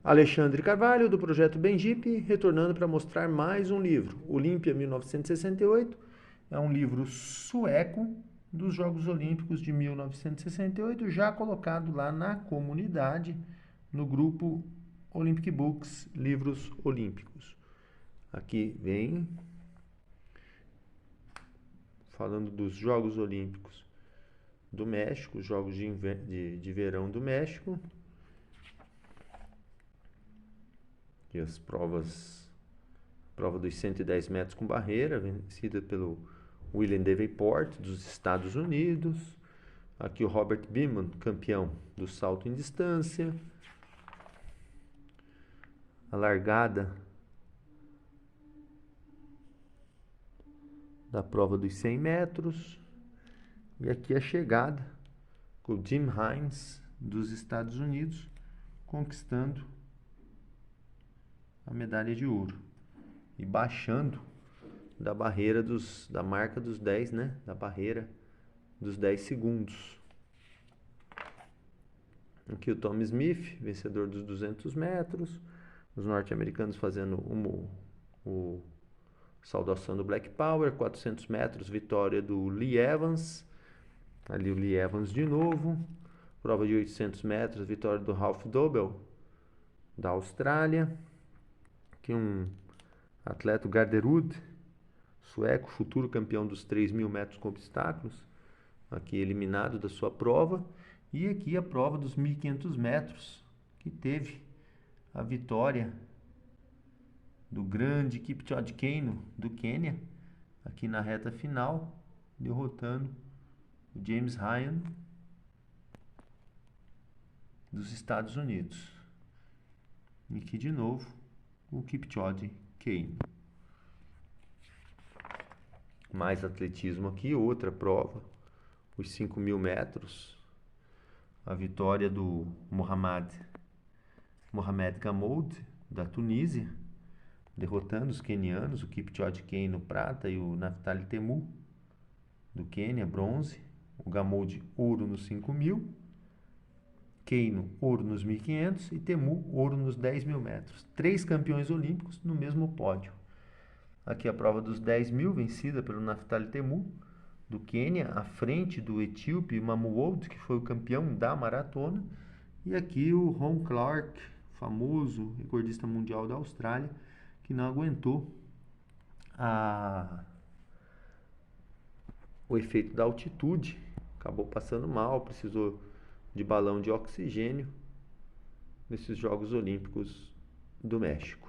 Alexandre Carvalho, do Projeto Benjipe, retornando para mostrar mais um livro. Olímpia 1968 é um livro sueco dos Jogos Olímpicos de 1968, já colocado lá na comunidade, no grupo Olympic Books, Livros Olímpicos. Aqui vem falando dos Jogos Olímpicos do México, os Jogos de Verão do México. E as provas, prova dos 110 metros com barreira, vencida pelo William Davenport, dos Estados Unidos. Aqui o Robert Beamon, campeão do salto em distância. A largada da prova dos 100 metros. E aqui a chegada com o Jim Hines, dos Estados Unidos, conquistando a medalha de ouro e baixando da barreira da marca dos 10, né? Da barreira dos 10 segundos. Aqui o Tom Smith, vencedor dos 200 metros. Os norte-americanos fazendo o saudação do Black Power. 400 metros, vitória do Lee Evans. Ali o Lee Evans de novo. Prova de 800 metros, vitória do Ralph Dobell, da Austrália. Aqui um atleta, Garderud, sueco, futuro campeão dos 3.000 metros com obstáculos. Aqui eliminado da sua prova. E aqui a prova dos 1.500 metros, que teve a vitória do grande Kipchoge Keino, do Quênia, aqui na reta final, derrotando o James Ryan, dos Estados Unidos. E aqui de novo o Kipchoge Keino. Mais atletismo aqui, outra prova, os 5.000 metros. A vitória do Mohamed Gamoud, da Tunísia, derrotando os quenianos, o Kipchoge Keino prata e o Naftali Temu, do Quênia, bronze. O Gamoud, ouro nos 5.000. Keino, ouro nos 1.500 e Temu, ouro nos 10.000 metros. 3 campeões olímpicos no mesmo pódio. Aqui a prova dos 10.000, vencida pelo Naftali Temu, do Quênia, à frente do etíope Mamuwold, que foi o campeão da maratona. E aqui o Ron Clark, famoso recordista mundial da Austrália, que não aguentou o efeito da altitude, acabou passando mal, precisou de balão de oxigênio nesses Jogos Olímpicos do México.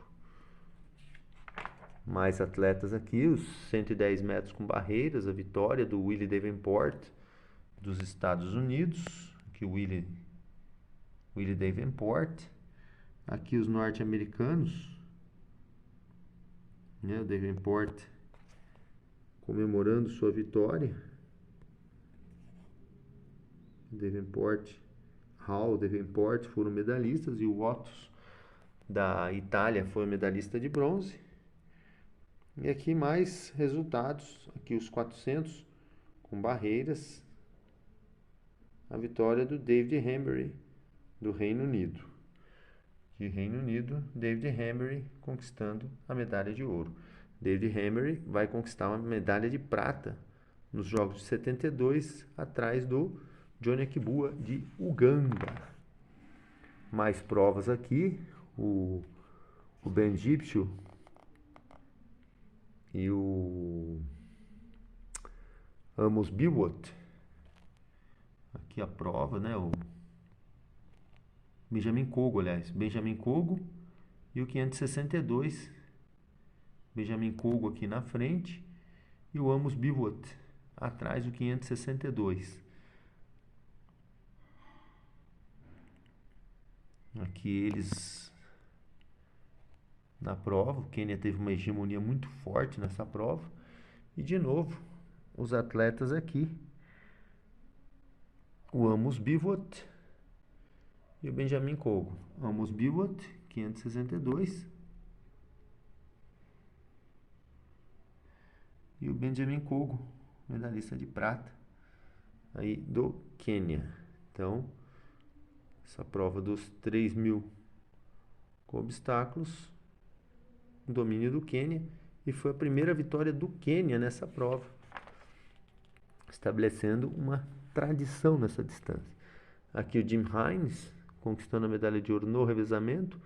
Mais atletas aqui, os 110 metros com barreiras, a vitória do Willie Davenport, dos Estados Unidos. Aqui o Willie Davenport. Aqui os norte-americanos, né? O Davenport comemorando sua vitória. Hall, Davenport foram medalhistas e o Ottos da Itália foi medalhista de bronze. E aqui mais resultados, aqui os 400 com barreiras, a vitória do David Hembury, do Reino Unido. De Reino Unido, David Hembury conquistando a medalha de ouro. David Hembury vai conquistar uma medalha de prata nos Jogos de 72, atrás do Johnny Akibua, de Uganda. Mais provas aqui, o Ben Gipsio e o Amos Biwott. Aqui a prova, né? O Benjamin Kogo, aliás. Benjamin Kogo e o 562. Benjamin Kogo aqui na frente e o Amos Biwott atrás do 562. Aqui eles na prova, o Quênia teve uma hegemonia muito forte nessa prova. E de novo, os atletas aqui, o Amos Biwott e o Benjamin Kogo. Amos Biwott, 562. E o Benjamin Kogo, medalhista de prata aí do Quênia. Então, essa prova dos 3.000 com obstáculos, domínio do Quênia, e foi a primeira vitória do Quênia nessa prova, estabelecendo uma tradição nessa distância. Aqui o Jim Hines conquistando a medalha de ouro no revezamento,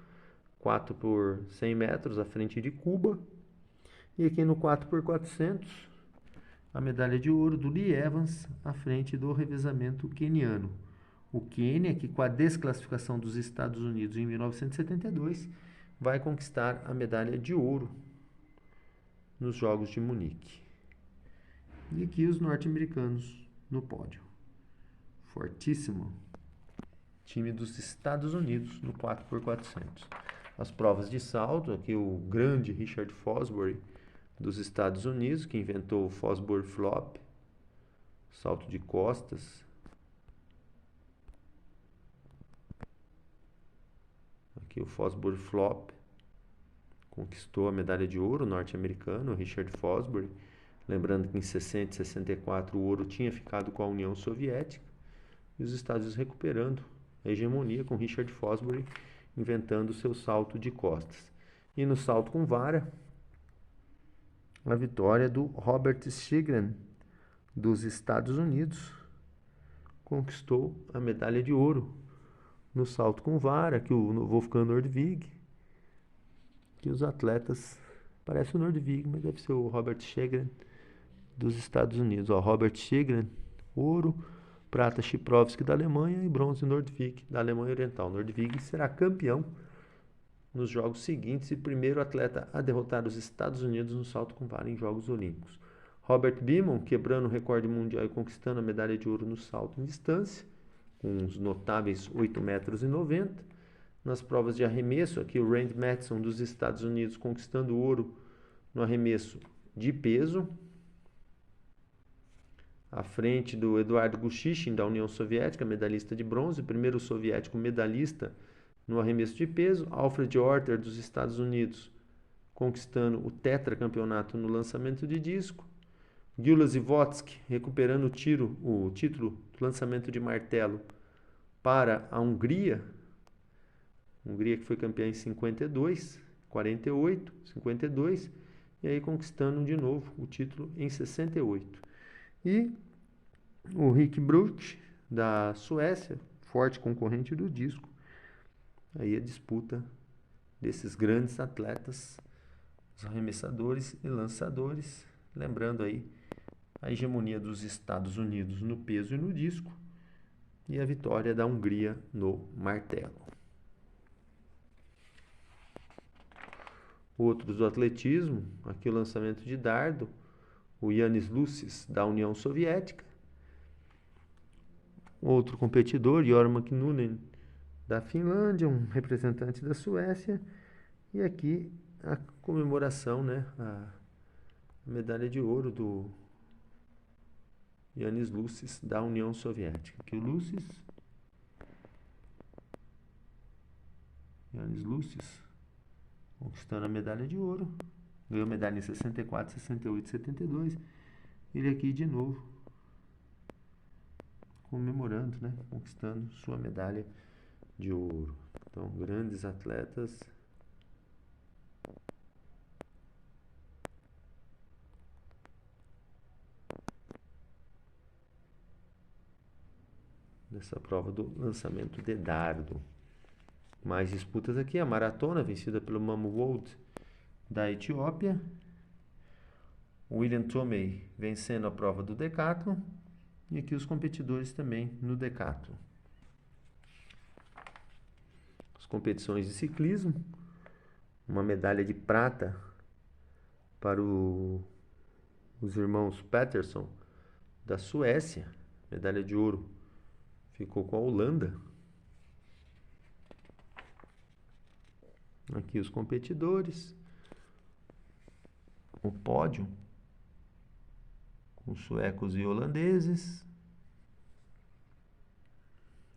4 por 100 metros à frente de Cuba. E aqui no 4 por 400, a medalha de ouro do Lee Evans à frente do revezamento queniano. O Quênia, que com a desclassificação dos Estados Unidos em 1972, vai conquistar a medalha de ouro nos Jogos de Munique. E aqui os norte-americanos no pódio. Fortíssimo time dos Estados Unidos no 4 por 400. As provas de salto, aqui o grande Richard Fosbury dos Estados Unidos, que inventou o Fosbury Flop, salto de costas. Aqui o Fosbury Flop conquistou a medalha de ouro norte-americano, Richard Fosbury. Lembrando que em 60 e 64 o ouro tinha ficado com a União Soviética e os Estados Unidos recuperando a hegemonia com Richard Fosbury inventando o seu salto de costas. E no salto com vara, a vitória do Robert Stiglen dos Estados Unidos conquistou a medalha de ouro no salto com vara, que o Wolfgang Nordvig, que os atletas, parece o Nordvig, mas deve ser o Robert Stiglen dos Estados Unidos. Ó, Robert Stiglen, ouro, prata Chiprowski da Alemanha e bronze Nordvig da Alemanha Oriental. Nordvig será campeão nos jogos seguintes e primeiro atleta a derrotar os Estados Unidos no salto com vara em Jogos Olímpicos. Robert Beamon quebrando o recorde mundial e conquistando a medalha de ouro no salto em distância, com uns notáveis 8,90 metros. Nas provas de arremesso, aqui o Randy Matheson dos Estados Unidos conquistando ouro no arremesso de peso, à frente do Eduardo Gushichin da União Soviética, medalhista de bronze, primeiro soviético medalhista no arremesso de peso. Alfred Orter dos Estados Unidos conquistando o tetracampeonato no lançamento de disco. Gyula Zivotsky recuperando o título do lançamento de martelo para a Hungria. Hungria que foi campeã em 52, 48, 52 e aí conquistando de novo o título em 68. E o Rick Bruch da Suécia, forte concorrente do disco. Aí a disputa desses grandes atletas, os arremessadores e lançadores, lembrando aí a hegemonia dos Estados Unidos no peso e no disco e a vitória da Hungria no martelo. Outros do atletismo, aqui o lançamento de dardo, o Yanis Lucis da União Soviética. Outro competidor, Jorma Kinnunen da Finlândia, um representante da Suécia. E aqui a comemoração, né, a medalha de ouro do Yanis Lucis da União Soviética. Aqui o Yanis Lucis conquistando a medalha de ouro. Ganhou medalha em 64, 68 e 72. Ele aqui de novo comemorando, né? Conquistando sua medalha de ouro. Então, grandes atletas. Nessa prova do lançamento de dardo. Mais disputas aqui, a maratona vencida pelo Mamu Wold da Etiópia. William Tomei vencendo a prova do decathlon. E aqui os competidores também no decathlon. As competições de ciclismo. Uma medalha de prata para os irmãos Patterson da Suécia. Medalha de ouro ficou com a Holanda. Aqui os competidores. O pódio com suecos e holandeses.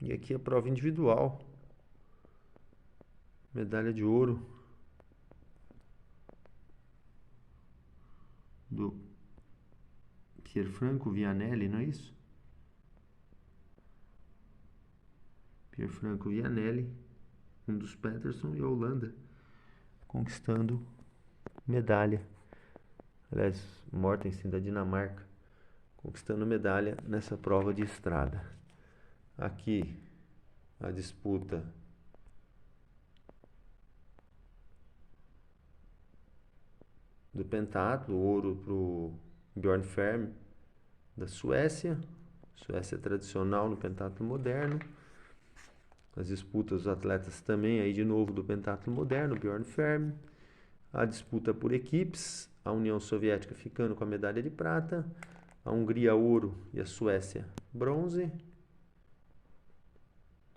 E aqui a prova individual. Medalha de ouro do Pierfranco Vianelli, não é isso? Pierfranco Vianelli um dos Peterson, e a Holanda conquistando medalha. Aliás, Mortensen da Dinamarca conquistando medalha nessa prova de estrada. Aqui a disputa do pentatlo, ouro para o Bjorn Ferm da Suécia. Suécia tradicional no pentatlo moderno. As disputas dos atletas também aí de novo do pentatlo moderno, Bjorn Ferm. A disputa por equipes, a União Soviética ficando com a medalha de prata, a Hungria ouro e a Suécia bronze.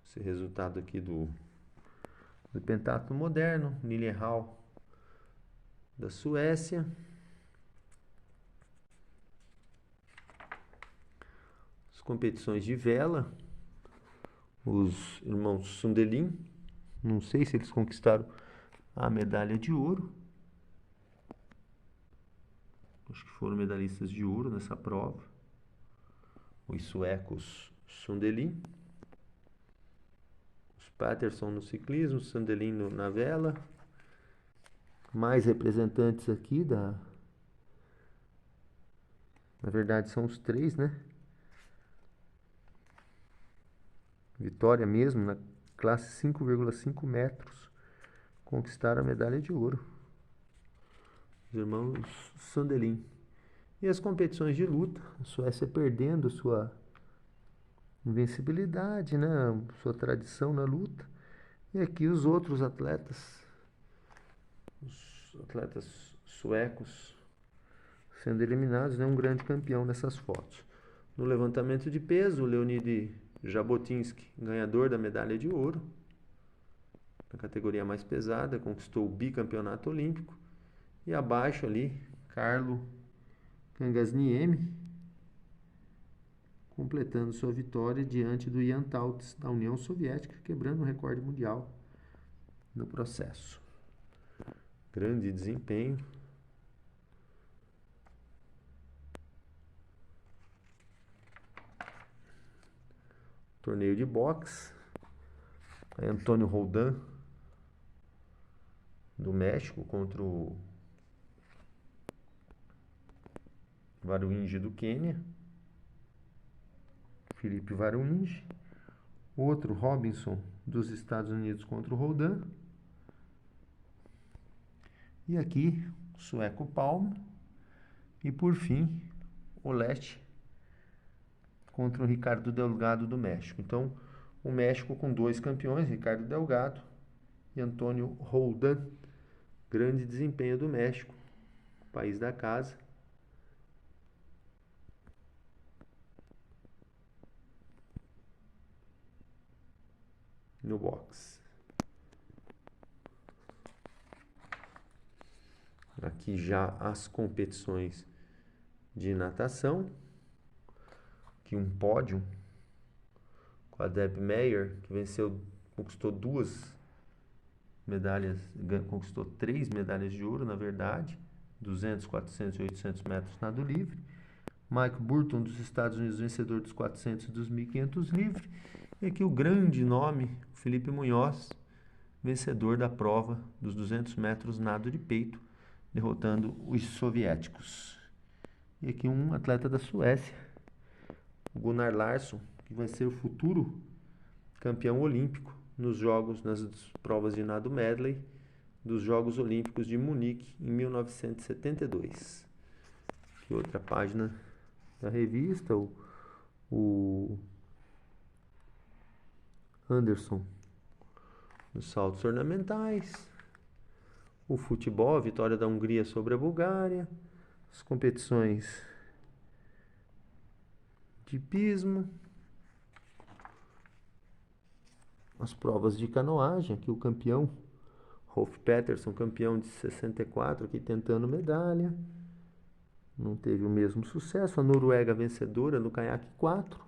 Esse resultado aqui do pentatlo moderno, Liljeholm da Suécia. As competições de vela, os irmãos Sundelin, não sei se eles conquistaram a medalha de ouro. Acho que foram medalhistas de ouro nessa prova. Os suecos Sundelin. Os Patterson no ciclismo, Sundelin na vela. Mais representantes aqui na verdade são os três, né? Vitória mesmo, na classe 5,5 metros, conquistaram a medalha de ouro. Os irmãos Sundelin. E as competições de luta, a Suécia perdendo sua invencibilidade, né? Sua tradição na luta. E aqui os outros atletas, os atletas suecos sendo eliminados, né? Um grande campeão nessas fotos. No levantamento de peso, o Leonid Jabotinsky, ganhador da medalha de ouro, na categoria mais pesada, conquistou o bicampeonato olímpico. E abaixo ali, Carlo Kangasniemi, completando sua vitória diante do Jan Tautz, da União Soviética, quebrando o recorde mundial no processo. Grande desempenho. Torneio de boxe. Aí Antônio Roldan, do México, contra o Varunji do Quênia. Felipe Varunji. Outro, Robinson, dos Estados Unidos, contra o Roldan. E aqui, o sueco Palm. E por fim, o Leste contra o Ricardo Delgado do México. Então, o México com dois campeões, Ricardo Delgado e Antônio Roldan. Grande desempenho do México, país da casa. No boxe. Aqui já as competições de natação. Aqui um pódio com a Deb Meyer, que conquistou duas medalhas, conquistou 3 medalhas de ouro, na verdade, 200, 400 e 800 metros nado livre. Mike Burton, dos Estados Unidos, vencedor dos 400 e dos 1.500 livre. E aqui o grande nome, Felipe Munhoz, vencedor da prova dos 200 metros nado de peito, derrotando os soviéticos. E aqui um atleta da Suécia, o Gunnar Larsson, que vai ser o futuro campeão olímpico nos jogos, nas provas de nado medley dos Jogos Olímpicos de Munique em 1972. Aqui outra página da revista, o Anderson nos saltos ornamentais, o futebol, a vitória da Hungria sobre a Bulgária, as competições de hipismo, as provas de canoagem, aqui o campeão Rolf Peterson, campeão de 64, aqui tentando medalha, não teve o mesmo sucesso. A Noruega vencedora no caiaque 4.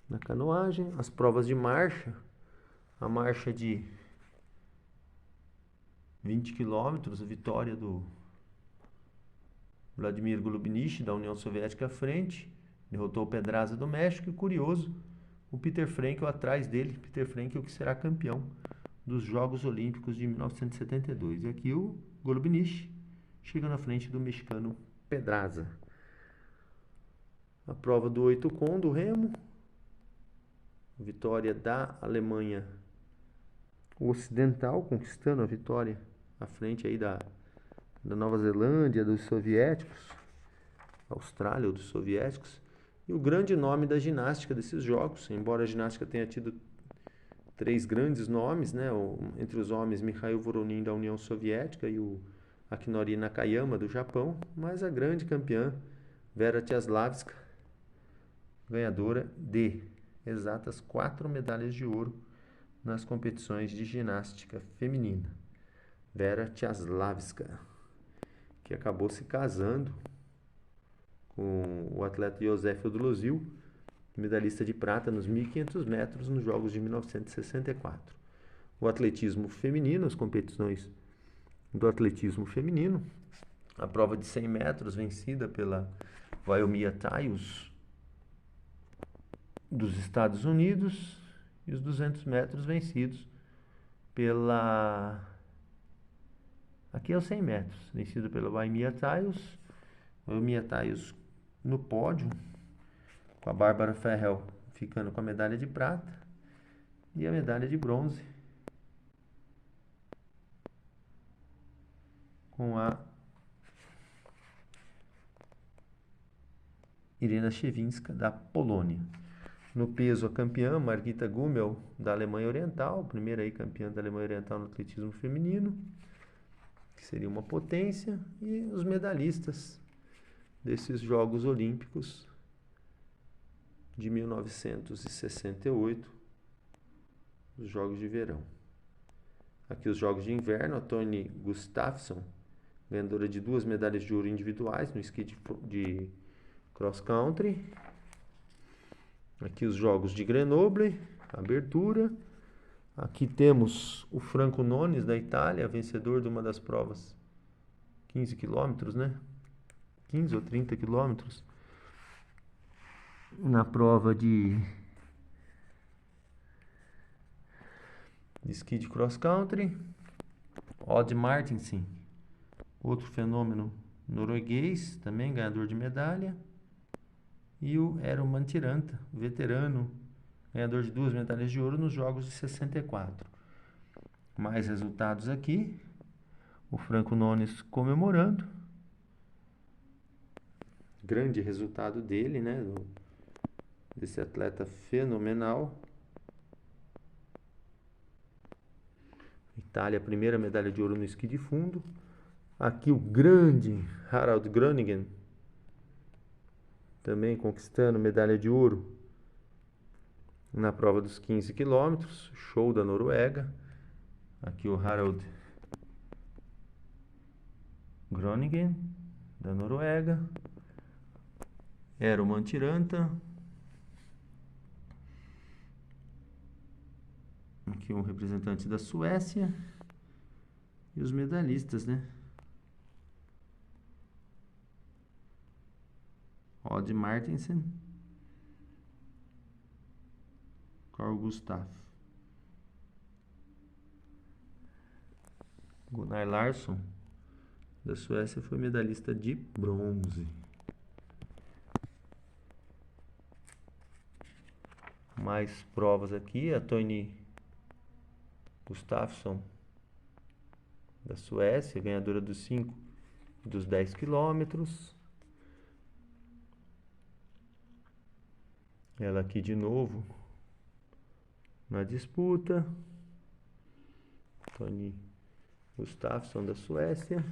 Na canoagem, as provas de marcha, a marcha de 20 km, a vitória do Vladimir Golubinich, da União Soviética à frente, derrotou o Pedraza do México. E curioso, o Peter Frankel atrás dele, Peter Frankel que será campeão dos Jogos Olímpicos de 1972. E aqui o Goloubnich chega na frente do mexicano Pedraza. A prova do 8 com do remo, vitória da Alemanha Ocidental, conquistando a vitória à frente aí da Nova Zelândia, dos soviéticos, Austrália ou dos soviéticos. E o grande nome da ginástica desses jogos, embora a ginástica tenha tido 3 grandes nomes, né? Entre os homens, Mikhail Voronin da União Soviética e o Akinori Nakayama do Japão, mas a grande campeã Vera Tiaslavska, ganhadora de exatas 4 medalhas de ouro nas competições de ginástica feminina. Vera Tiaslavska, que acabou se casando com o atleta Josef Odlozil, medalhista de prata nos 1.500 metros nos Jogos de 1964. O atletismo feminino, as competições do atletismo feminino, a prova de 100 metros vencida pela Waiomi Taius dos Estados Unidos e os 200 metros vencidos pela... Aqui é os 100 metros, vencido pela Waiomi Taius. Waiomi Taius no pódio, com a Bárbara Ferrell ficando com a medalha de prata e a medalha de bronze com a Irina Shewinska da Polônia. No peso, a campeã Margita Gummel da Alemanha Oriental, primeira aí campeã da Alemanha Oriental no atletismo feminino, que seria uma potência, e os medalhistas desses Jogos Olímpicos de 1968, os Jogos de Verão. Aqui os Jogos de Inverno, a Tony Gustafsson, ganhadora de 2 medalhas de ouro individuais no esqui de cross country. Aqui os Jogos de Grenoble, abertura. Aqui temos o Franco Nones da Itália, vencedor de uma das provas 15 quilômetros, né? 15 ou 30 quilômetros. Na prova de esqui de cross country. Odd Martinsen, outro fenômeno norueguês, também ganhador de medalha. E o Eero Mantiranta, veterano, ganhador de 2 medalhas de ouro nos Jogos de 64. Mais resultados aqui. O Franco Nones comemorando. Grande resultado dele, né? Desse atleta fenomenal. Itália, primeira medalha de ouro no esqui de fundo. Aqui o grande Harald Groningen, também conquistando medalha de ouro na prova dos 15 quilômetros, show da Noruega. Aqui o Harald Groningen, da Noruega. Eero Mantiranta. Aqui um representante da Suécia. E os medalhistas, né? Odd Martinsen, Carl Gustaf. Gunnar Larsson, da Suécia, foi medalhista de bronze. Mais provas aqui, a Tony Gustafsson, da Suécia, ganhadora dos 5 e dos 10 quilômetros. Ela aqui de novo na disputa. Tony Gustafsson da Suécia.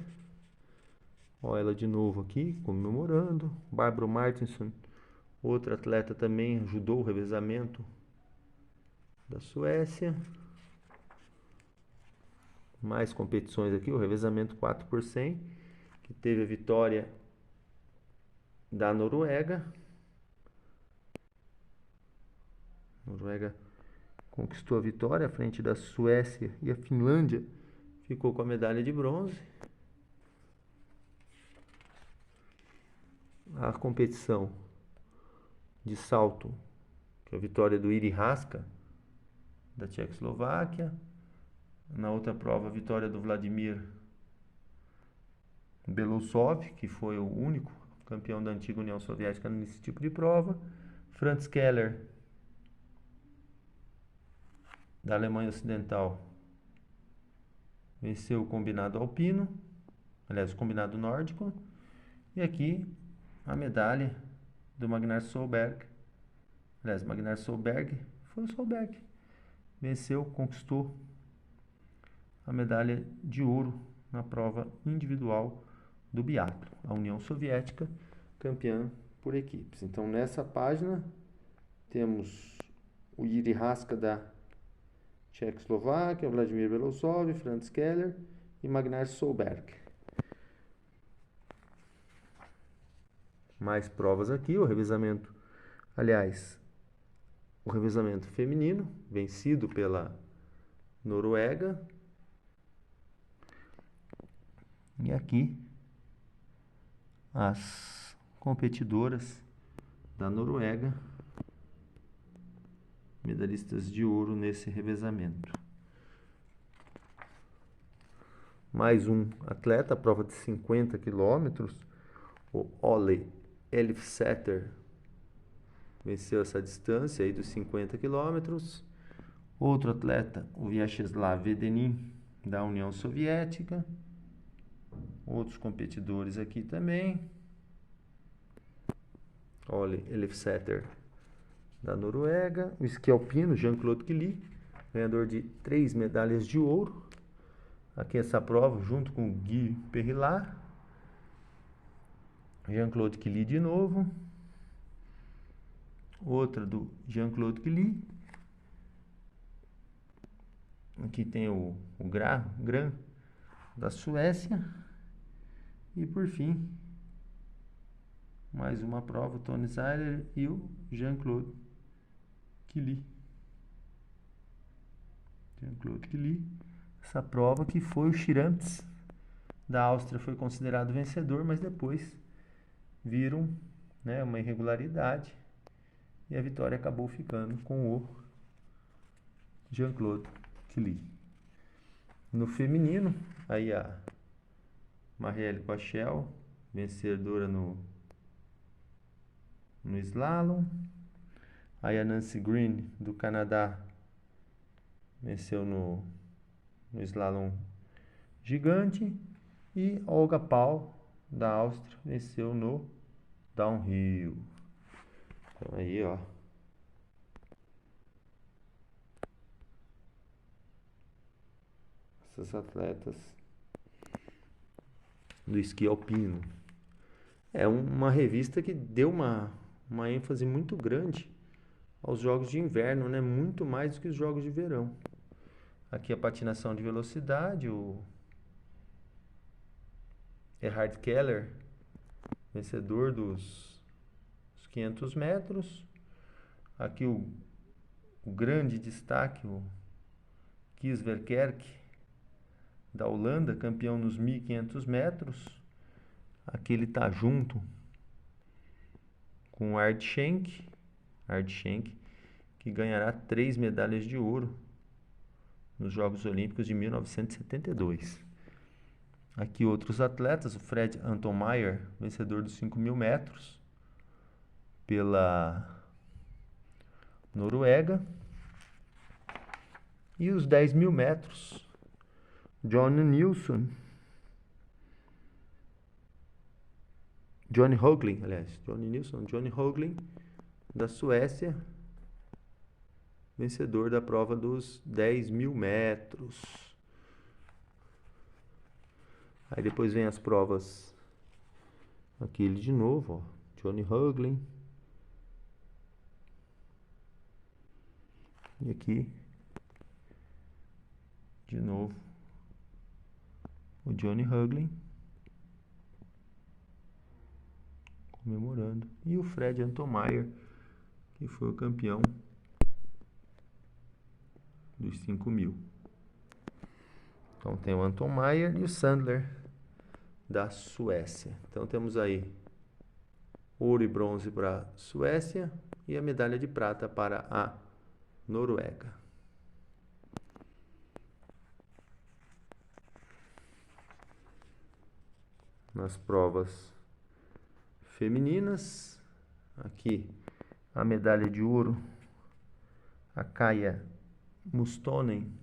Olha ela de novo aqui comemorando. Barbro Martinsson, outra atleta também, ajudou o revezamento da Suécia. Mais competições aqui, o revezamento 4 por 100, que teve a vitória da Noruega. A Noruega conquistou a vitória à frente da Suécia e a Finlândia ficou com a medalha de bronze. A competição de salto, que foi a vitória do Jiri Haska, da Tchecoslováquia. Na outra prova, a vitória do Vladimir Belousov, que foi o único campeão da antiga União Soviética nesse tipo de prova. Franz Keller, da Alemanha Ocidental, venceu o combinado alpino, aliás, o combinado nórdico. E aqui a medalha do Magnar Solberg. Aliás, Magnar Solberg foi o Solberg. Venceu, conquistou a medalha de ouro na prova individual do biatlo. A União Soviética, campeã por equipes. Então, nessa página, temos o Jiri Haska da Tchecoslováquia, Vladimir Belousov, Franz Keller e Magnar Solberg. Mais provas aqui, o revezamento, aliás, o revezamento feminino, vencido pela Noruega. E aqui, as competidoras da Noruega, medalhistas de ouro nesse revezamento. Mais um atleta, prova de 50 quilômetros, o Ole Elfseter, venceu essa distância aí dos 50 quilômetros. Outro atleta, o Vyacheslav Vedenin, da União Soviética. Outros competidores aqui também. Ole Elfseter, da Noruega. O esqui alpino, Jean-Claude Killy, ganhador de 3 medalhas de ouro. Aqui essa prova, junto com o Guy Perrillat. Jean-Claude Killy de novo. Outra do Jean-Claude Killy. Aqui tem o Gran da Suécia. E por fim, mais uma prova, o Tony Zeiler e o Jean-Claude Killy. Jean-Claude Killy. Essa prova que foi o Schirantz da Áustria, foi considerado vencedor, mas depois viram, né, uma irregularidade e a vitória acabou ficando com o Jean-Claude Killy. No feminino, aí a Marielle Pachel, vencedora no slalom. Aí a Nancy Green, do Canadá, venceu no slalom gigante. E Olga Paul, da Áustria, venceu no downhill. Então aí, ó, essas atletas do esqui alpino. É uma revista que deu uma ênfase muito grande aos jogos de inverno, né? Muito mais do que os jogos de verão. Aqui a patinação de velocidade, o Gerhard Keller, vencedor dos 500 metros. Aqui o grande destaque, o Kies Verkerk, da Holanda, campeão nos 1.500 metros. Aqui ele está junto com o Ard Schenk, que ganhará 3 medalhas de ouro nos Jogos Olímpicos de 1972. Aqui outros atletas, o Fred Antonmeier, vencedor dos 5.000 metros pela Noruega. E os 10.000 metros, Johnny Högling, da Suécia, vencedor da prova dos 10.000 metros. Aí depois vem as provas, aqui ele de novo, ó, Johnny Högling. E aqui, de novo, o Johnny Högling, comemorando. E o Fred Antonmeier, que foi o campeão dos 5.000. Então tem o Antonmeier e o Sandler, da Suécia. Então temos aí ouro e bronze para a Suécia, e a medalha de prata para a Noruega. Nas provas femininas, aqui a medalha de ouro, a Kaija Mustonen,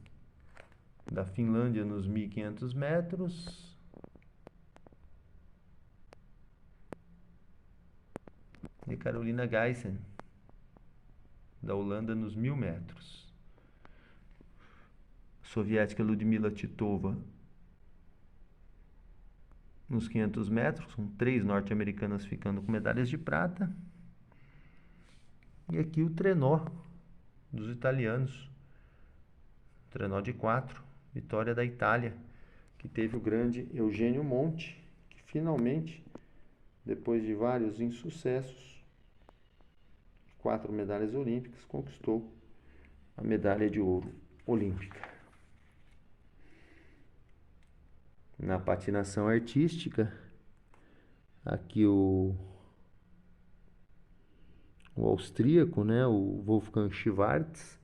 da Finlândia, nos 1.500 metros. E Carolina Geissen, da Holanda, nos 1.000 metros. Soviética Ludmila Titova, nos 500 metros, com 3 norte-americanas ficando com medalhas de prata. E aqui o trenó dos italianos, trenó de 4, vitória da Itália, que teve o grande Eugênio Monti, que finalmente, depois de vários insucessos, 4 medalhas olímpicas, conquistou a medalha de ouro olímpica. Na patinação artística, aqui o austríaco, né, o Wolfgang Schwarz,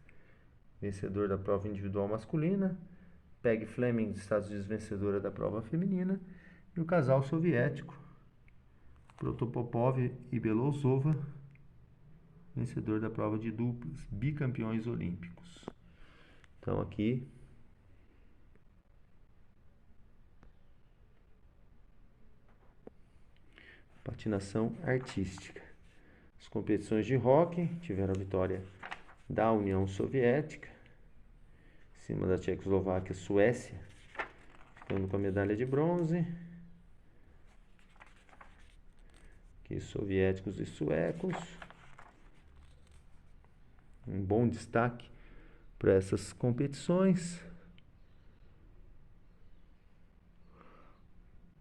vencedor da prova individual masculina, Peg Fleming, dos Estados Unidos, vencedora da prova feminina, e o casal soviético, Protopopov e Belousova, vencedor da prova de duplas, bicampeões olímpicos. Então aqui patinação artística. As competições de hóquei tiveram a vitória da União Soviética, em cima da Tchecoslováquia, Suécia, ficando com a medalha de bronze. Aqui soviéticos e suecos. Um bom destaque para essas competições.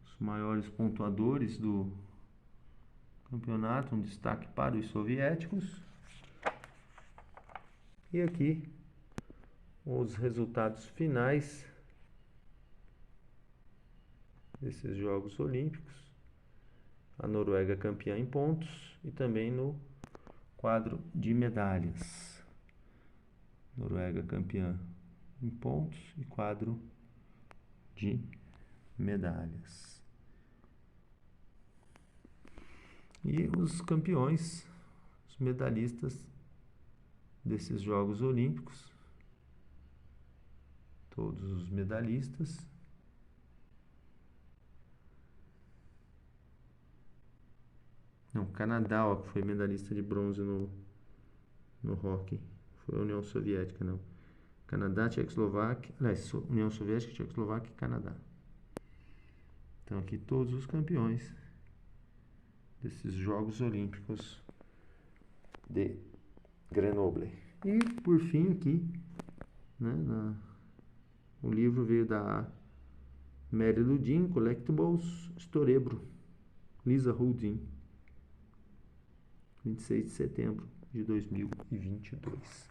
Os maiores pontuadores do campeonato, um destaque para os soviéticos. E aqui os resultados finais desses Jogos Olímpicos. A Noruega campeã em pontos e também no quadro de medalhas. Noruega campeã em pontos e quadro de medalhas. E os campeões, os medalhistas desses Jogos Olímpicos, todos os medalhistas. Não, Canadá, ó, que foi medalhista de bronze no hóquei. Foi a União Soviética, não. Canadá, Tchecoslováquia, aliás, União Soviética, Tchecoslováquia e Canadá. Então aqui todos os campeões desses Jogos Olímpicos de Grenoble. E por fim aqui, né, o livro veio da Mary Ludin, Collectibles, Storebro, Lisa Houdin, 26 de setembro de 2022.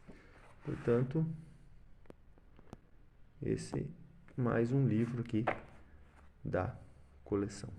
Portanto, esse mais um livro aqui da coleção.